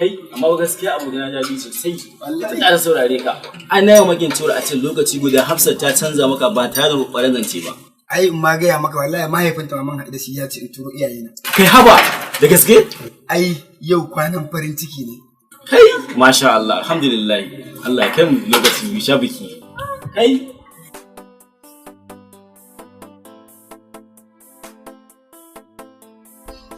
Kai amma gaskiya abu na daɗi sosai. Wallahi ta saurare ka. Ana yau magin cewa a cikin lokaci guda Hafsat ta canza maka ba tare da ƙwarar zance ba. Ai in ma gaya maka wallahi mahaifinta maman haɗu da shi ya ce in turo iyayena. Kai haba da gaske? Ai yau kwanan farin ciki ne. Kai masha Allah alhamdulillah. Allah ya kai mu lokaci mu sha biki. Kai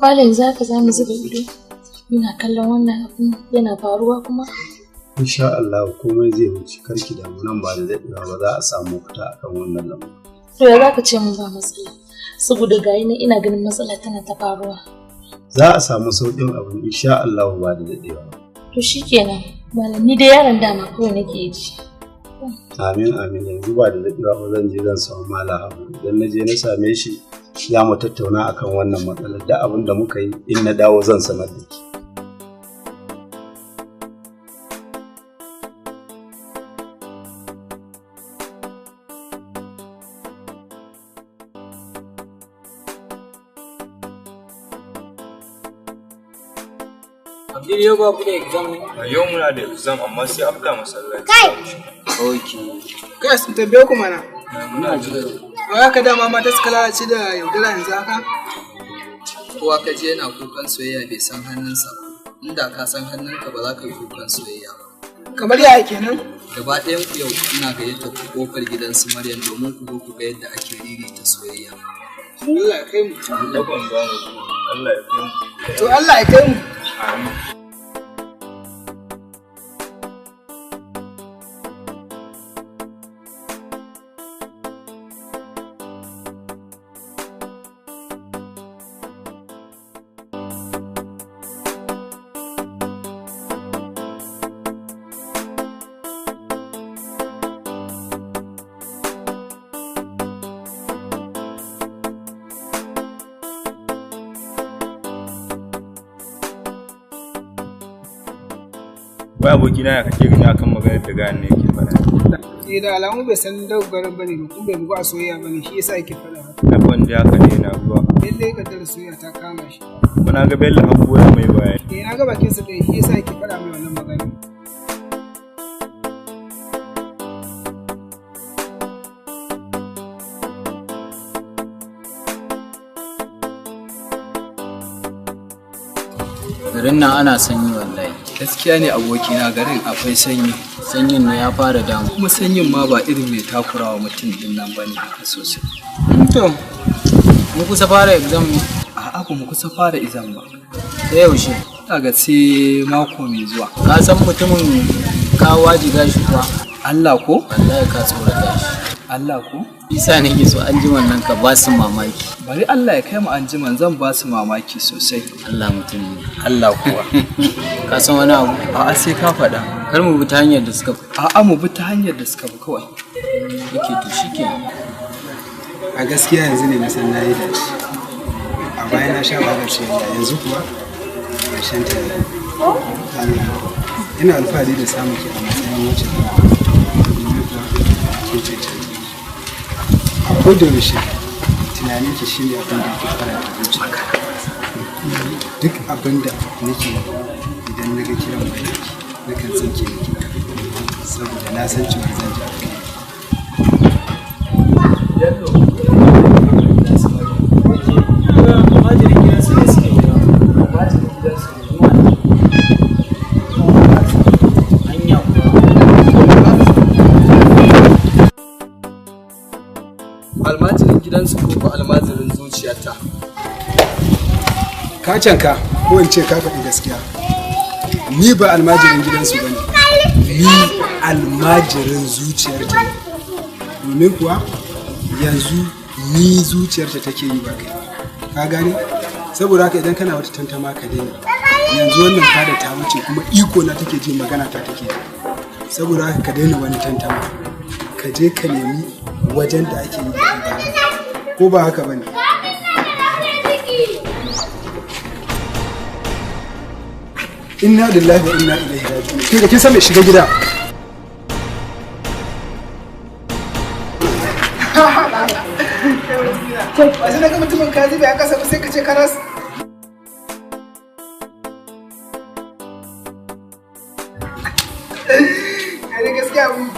Malam za ka za mu zuba ido. Ina kallon wannan abin yana faruwa kuma. Insha Allah komai zai wuce karki damu nan ba da daɗewa ba za a samu fita akan wannan lamarin. To ya za ka ce mun ba matsala? Saboda ga ina ganin matsala tana ta faruwa. Za a samu sauƙin abin insha Allah ba da daɗewa. To shikenan. Malam ni dai yaron dama kawai nake ji. Amin yanzu ba da daɗewa ba zan je zan samu Malam Habu idan na je na same shi za mu tattauna akan wannan matsalar da abin da muka yi in na dawo zan sanar da ki. Abdul yau ba ku da exam ne? Yau muna da exam amma sai after masallaci. Kai! Kai sun tambaye ku mana. Muna jira. A haka dama mata suka lalace da yaudara yanzu haka? Kowa ka je yana kukan soyayya bai san hannunsa ba. Inda ka san hannunka ba za ka yi kukan soyayya ba. Kamar yaya kenan? Gaba ɗayan ku yau ina gayyata ku kofar gidan su Maryam domin ku zo ku ga yadda ake ririta soyayya. Allah ya kai mu. Allah ya kai mu. To Allah ya kai mu. Amin. Wai abokina ya kake gani akan maganar da gani ne yake faɗa. Da alamu bai san dogaran bane ba kuma bai buga soyayya bane shi yasa yake faɗa haka. Abin da haka ne na ruwa. Lalle kaddar soyayya ta kama shi. Muna ga Bello Habu ya mai bayani. Na ga bakin sa dai shi yasa yake faɗa mai wannan magana. Garin nan ana sanyi wallahi. Gaskiya ne abokina garin akwai sanyi. Sanyin ne ya fara damu. Kuma sanyin ma ba irin mai takurawa mutum din nan bane haka sosai. To, mu kusa fara exam ne? A'a ba mu kusa fara exam ba. Da yaushe? Daga sai mako mai zuwa. Ka san mutumin ka wajiga shi kuwa? Allah ko? Wallahi ka tsorata shi. Allah ko? Isa ne ke so an ji wannan ka ba su mamaki. Bari Allah ya kai mu anjiman zan ba su mamaki sosai. Allah mutum ne. Allah kuwa. Ka san wani abu? A'a sai ka faɗa. Kar mu bi ta hanyar da suka bi. A'a mu bi ta hanyar da suka bi kawai. Yake to shikenan. A gaskiya yanzu ne na san nayi da shi. A baya na sha wahalar shi yanzu kuwa ƙarshen ta ne. Allah ina alfahari da samun ki a matsayin wacce ta ke ce a kodayaushe tunanin ki shi ne abin da ke faranta zuciya. Duk abin da nake idan na ga kiran mai na kan tsinke miki saboda na san cewa zan ji alkai. Almajirin gidansu ko almajirin zuciyarta. Ka canka ko in ce ka faɗi gaskiya. Ni ba almajirin gidansu ba ne. Ni almajirin zuciyarta ne. Domin kuwa yanzu ni zuciyarta take yi ba kai. Ka gane? Saboda haka idan kana wata tantama ka daina. Yanzu wannan fada ta wuce kuma iko na take ji magana ta take ji. Saboda haka ka daina wani tantama. Ka je ka nemi wajen da ake yi da ko ba haka bane. Inna lillahi wa inna ilaihi raji'un. Kai ga kin san me shiga gida? Wasu na ga mutumin ka zube a kasa sai ka ce karas. ya wuri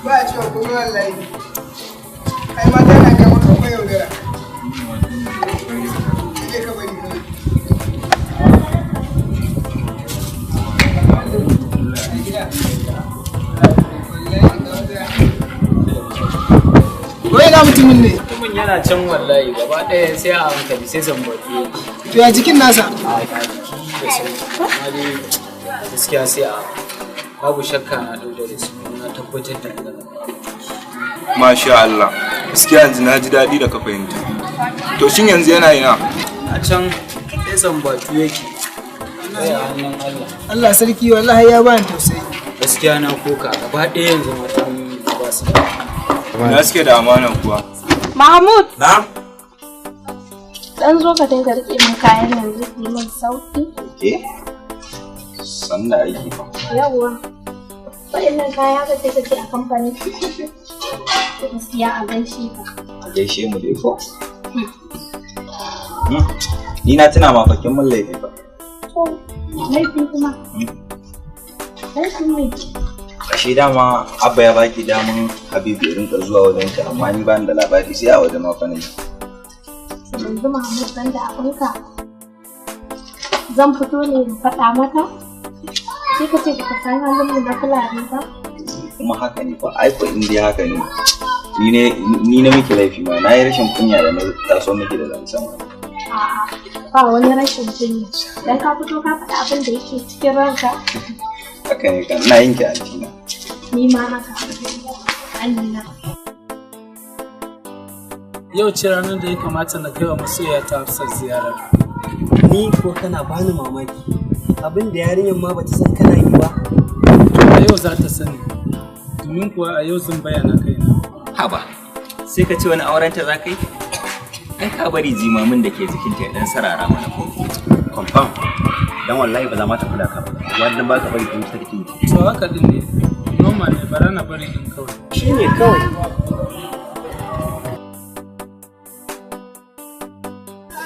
ba a cewa kuma wallahi ai ma tana ga maka ko yaudara sai ka bari kawai wai na mutumin ne mutumin yana can wallahi gaba ɗaya sai a hankali sai zambaɗi. to ya jikin nasa A jiki da sauki amma dai gaskiya sai a babu shakka na ɗauke da su na tabbatar da haka. Masha Allah. Gaskiya yanzu na ji daɗi da ka fahimta. To shin yanzu yana ina? A can sai zambatu yake. Sai a hannun Allah. Allah sarki wallahi ya bani tausayi Gaskiya na koka gaba ɗaya yanzu matan ba su da. Na suke da amanan kuwa. Mahmud, Na? dan zo ka dinga rike min kayan yanzu ki min sauki. Ke? Sannan aiki ba. Yawwa. Waɗannan kaya ka ce kake a kamfanin. Gaskiya a gaishe ka. A gaishe mu dai ko? Ni na tuna ma fakin mun laifi ba. To, laifi kuma. Laifin mai. Ashe dama Abba ya baki damun Habibu ya rinka zuwa wajen ki amma ni bani da labari sai a wajen mafanin. Yanzu Mahmud ban da abinka. Zan fito ne in faɗa maka. Sai ka ce baka san halin mu na fulani ba. Kuma haka ne fa ai ko in dai haka ne. Ni na miki laifi ma na yi rashin kunya da na taso miki da zancen wani. A'a, ba wani rashin kunya. Dan ka fito ka faɗa abin da yake cikin ranka. Haka ne kan na yin ki antina. Ni ma haka. Amina. Yau ce ranar da ya kamata na kai wa masoya ta Hafsat ziyara. Ni ko kana bani mamaki. Abin da yarinyar ma bata san kana yi ba. A yau za ta sani. Domin kuwa a yau zan bayyana kaina. Haba, sai ka ce wani aurenta za ka yi? Ai ka bari jimamin da ke jikinta ya dan sarara mana ko. Confirm. Dan wallahi ba za ma ta kula ka ba. Wannan ba ka bari kun ta kike. To haka din ne. Normal ne bara na bari din kawai. Shine kawai.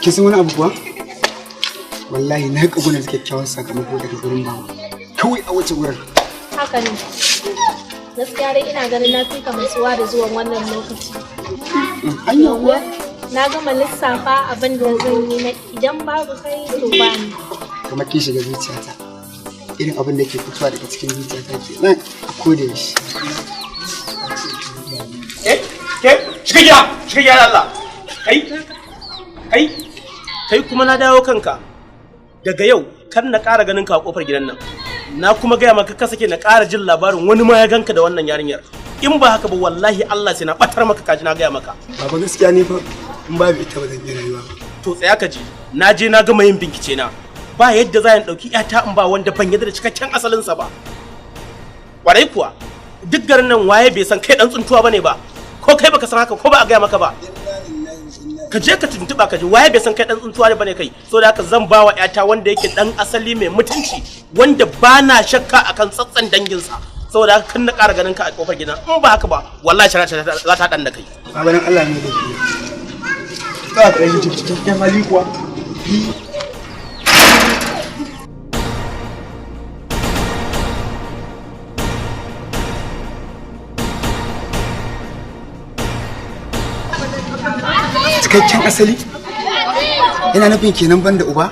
Ki san wani abu kuwa? Wallahi na ƙaguna da kyakkyawan sakamako daga gurin bawa. Kawai a wace wurin. Haka ne. Gaskiya dai ina ganin na fika matsuwa da zuwan wannan lokaci. Hanya kuwa? Na gama lissafa abin da zan yi na idan babu kai to ba ni. Kamar kin shiga zuciyata. Irin abin da ke fitowa daga cikin zuciyata ke nan a koda yaushe. Shiga gida Allah. Kai kuma na dawo kanka. Daga yau kar na ƙara ganin ka a kofar gidan nan. Na kuma gaya maka ka sake na ƙara jin labarin wani ma ya ganka da wannan yarinyar. In ba haka ba wallahi Allah sai na batar maka kaji na gaya maka. Baba gaskiya ne fa in babu ita ba zan iya rayuwa ba. To tsaya ka ji. Na je na gama yin bincike na. Ba yadda za in ɗauki ƴata in ba wanda ban yadda da cikakken asalinsa ba. Warai kuwa duk garin nan waye bai san kai dan tsuntuwa bane ba. Ko kai baka san haka ko ba a gaya maka ba. Ka je ka tuntuba ka ji waye bai san kai dan tsuntuwa ne bane kai. Saboda haka zan ba wa ƴata wanda yake dan asali mai mutunci wanda ba na shakka akan tsatsan danginsa. Saboda haka kan na ƙara ganin ka a kofar gidan in ba haka ba wallahi shara za ta dan da kai. Baba dan Allah ne da ke. Ka ka yi cikakken hali kuwa. Cikakken asali? Yana nufin kenan banda uba?